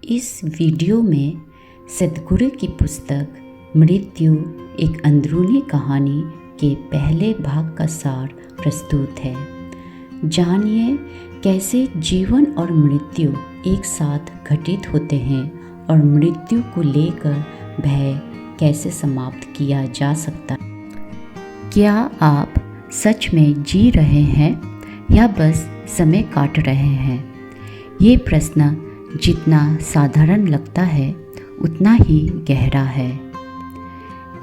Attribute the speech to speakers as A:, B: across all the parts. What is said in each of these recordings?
A: इस वीडियो में सद्गुरु की पुस्तक मृत्यु एक अंदरूनी कहानी के पहले भाग का सार प्रस्तुत है। जानिए कैसे जीवन और मृत्यु एक साथ घटित होते हैं और मृत्यु को लेकर भय कैसे समाप्त किया जा सकता है। क्या आप सच में जी रहे हैं या बस समय काट रहे हैं? ये प्रश्न जितना साधारण लगता है उतना ही गहरा है,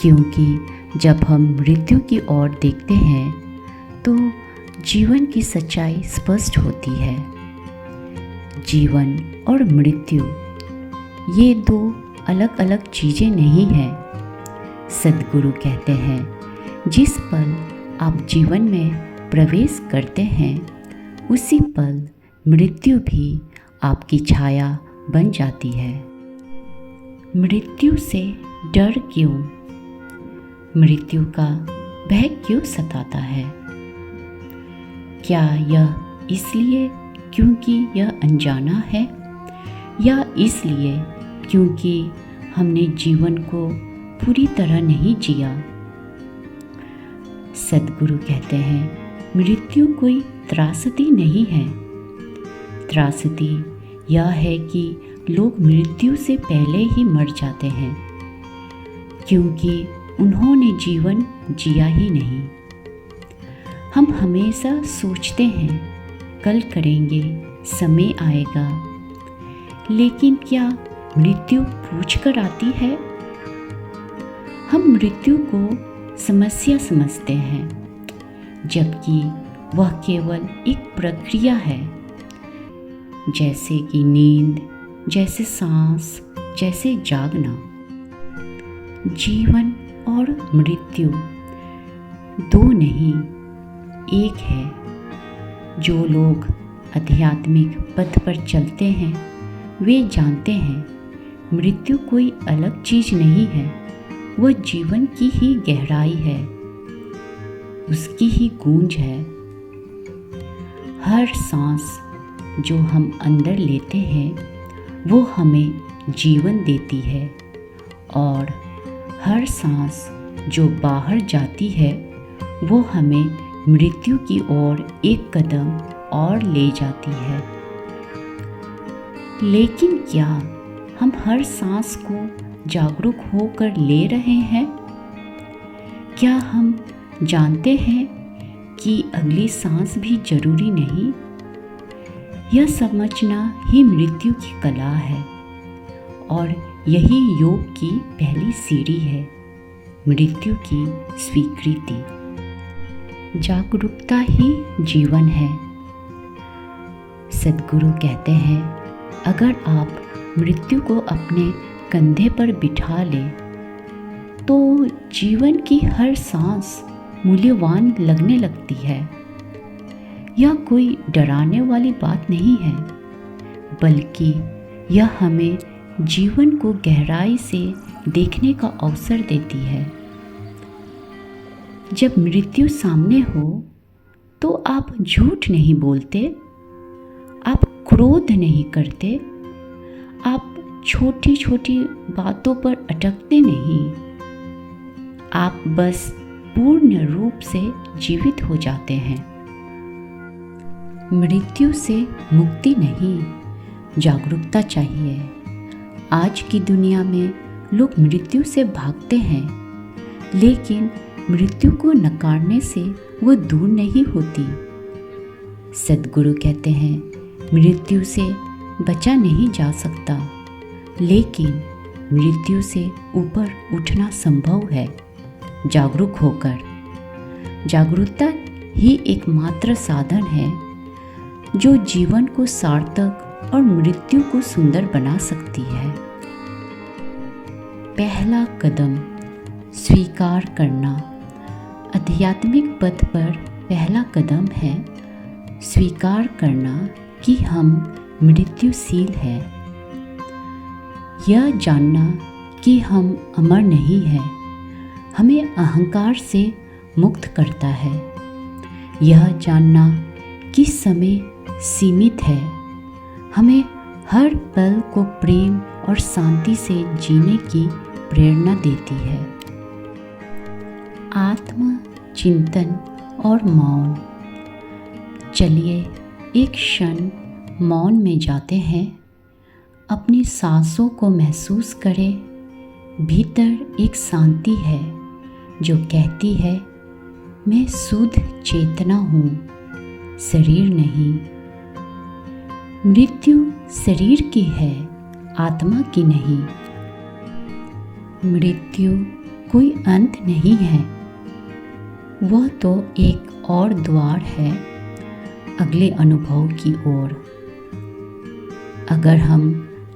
A: क्योंकि जब हम मृत्यु की ओर देखते हैं तो जीवन की सच्चाई स्पष्ट होती है। जीवन और मृत्यु ये दो अलग अलग चीज़ें नहीं हैं। सद्गुरु कहते हैं, जिस पल आप जीवन में प्रवेश करते हैं उसी पल मृत्यु भी आपकी छाया बन जाती है। मृत्यु से डर क्यों? मृत्यु का भय क्यों सताता है? क्या यह इसलिए क्योंकि यह अनजाना है, या इसलिए क्योंकि हमने जीवन को पूरी तरह नहीं जिया? सद्गुरु कहते हैं, मृत्यु कोई त्रासदी नहीं है। त्रासदी यह है कि लोग मृत्यु से पहले ही मर जाते हैं, क्योंकि उन्होंने जीवन जिया ही नहीं। हम हमेशा सोचते हैं कल करेंगे, समय आएगा, लेकिन क्या मृत्यु पूछ कर आती है? हम मृत्यु को समस्या समझते हैं, जबकि वह केवल एक प्रक्रिया है, जैसे कि नींद, जैसे सांस, जैसे जागना। जीवन और मृत्यु दो नहीं, एक है। जो लोग आध्यात्मिक पथ पर चलते हैं वे जानते हैं मृत्यु कोई अलग चीज नहीं है, वह जीवन की ही गहराई है, उसकी ही गूंज है। हर सांस जो हम अंदर लेते हैं वो हमें जीवन देती है, और हर सांस जो बाहर जाती है वो हमें मृत्यु की ओर एक कदम और ले जाती है। लेकिन क्या हम हर सांस को जागरूक होकर ले रहे हैं? क्या हम जानते हैं कि अगली सांस भी जरूरी नहीं? यह समझना ही मृत्यु की कला है, और यही योग की पहली सीढ़ी है, मृत्यु की स्वीकृति। जागरूकता ही जीवन है। सद्गुरु कहते हैं, अगर आप मृत्यु को अपने कंधे पर बिठा लें तो जीवन की हर सांस मूल्यवान लगने लगती है। यह कोई डराने वाली बात नहीं है, बल्कि यह हमें जीवन को गहराई से देखने का अवसर देती है। जब मृत्यु सामने हो तो आप झूठ नहीं बोलते, आप क्रोध नहीं करते, आप छोटी छोटी बातों पर अटकते नहीं, आप बस पूर्ण रूप से जीवित हो जाते हैं। मृत्यु से मुक्ति नहीं, जागरूकता चाहिए। आज की दुनिया में लोग मृत्यु से भागते हैं, लेकिन मृत्यु को नकारने से वो दूर नहीं होती। सद्गुरु कहते हैं, मृत्यु से बचा नहीं जा सकता, लेकिन मृत्यु से ऊपर उठना संभव है, जागरूक होकर। जागरूकता ही एकमात्र साधन है जो जीवन को सार्थक और मृत्यु को सुंदर बना सकती है। पहला कदम स्वीकार करना। आध्यात्मिक पथ पर पहला कदम है स्वीकार करना कि हम मृत्युशील हैं। यह जानना कि हम अमर नहीं हैं हमें अहंकार से मुक्त करता है। यह जानना कि समय सीमित है हमें हर पल को प्रेम और शांति से जीने की प्रेरणा देती है। आत्म चिंतन और मौन। चलिए एक क्षण मौन में जाते हैं। अपनी सांसों को महसूस करें। भीतर एक शांति है जो कहती है, मैं शुद्ध चेतना हूँ, शरीर नहीं। मृत्यु शरीर की है, आत्मा की नहीं। मृत्यु कोई अंत नहीं है, वह तो एक और द्वार है अगले अनुभव की ओर। अगर हम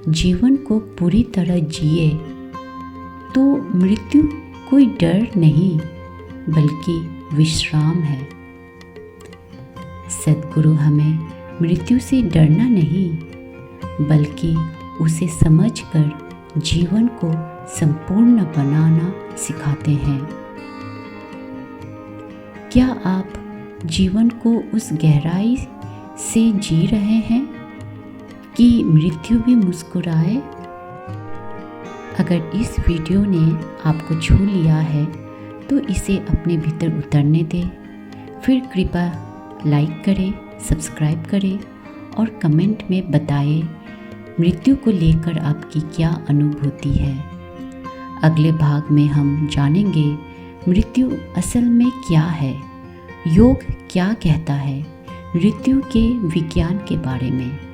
A: जीवन को पूरी तरह जिए तो मृत्यु कोई डर नहीं बल्कि विश्राम है। सद्गुरु हमें मृत्यु से डरना नहीं बल्कि उसे समझकर जीवन को संपूर्ण बनाना सिखाते हैं। क्या आप जीवन को उस गहराई से जी रहे हैं कि मृत्यु भी मुस्कुराए? अगर इस वीडियो ने आपको छू लिया है तो इसे अपने भीतर उतरने दें। फिर कृपया लाइक करें, सब्सक्राइब करें और कमेंट में बताएं मृत्यु को लेकर आपकी क्या अनुभूति है। अगले भाग में हम जानेंगे मृत्यु असल में क्या है, योग क्या कहता है, मृत्यु के विज्ञान के बारे में।